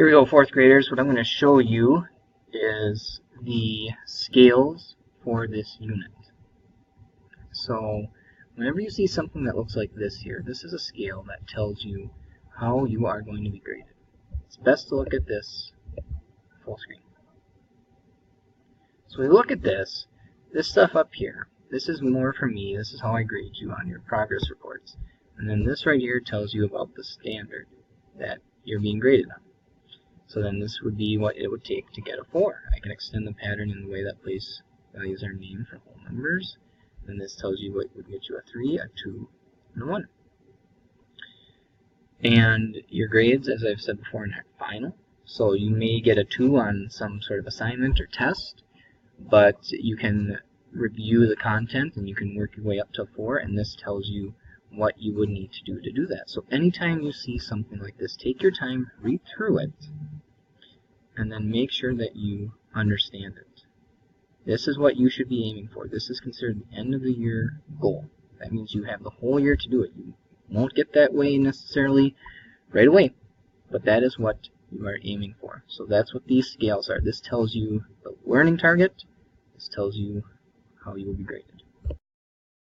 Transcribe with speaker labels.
Speaker 1: Here we go, fourth graders. What I'm going to show you is the scales for this unit. So whenever you see something that looks like this here, this is a scale that tells you how you are going to be graded. It's best to look at this full screen. So we look at this stuff up here. This is more for me. This is how I grade you on your progress reports. And then this right here tells you about the standard that you're being graded on. So then this would be what it would take to get a 4. I can extend the pattern in the way that place values are named for whole numbers. Then this tells you what would get you a 3, a 2, and a 1. And your grades, as I've said before, are not final. So you may get a 2 on some sort of assignment or test, but you can review the content and you can work your way up to a 4, and this tells you what you would need to do that. So anytime you see something like this, take your time, read through it, and then make sure that you understand it. This is what you should be aiming for. This is considered the end of the year goal. That means you have the whole year to do it. You won't get that way necessarily right away, but that is what you are aiming for. So that's what these scales are. This tells you the learning target. This tells you how you will be graded.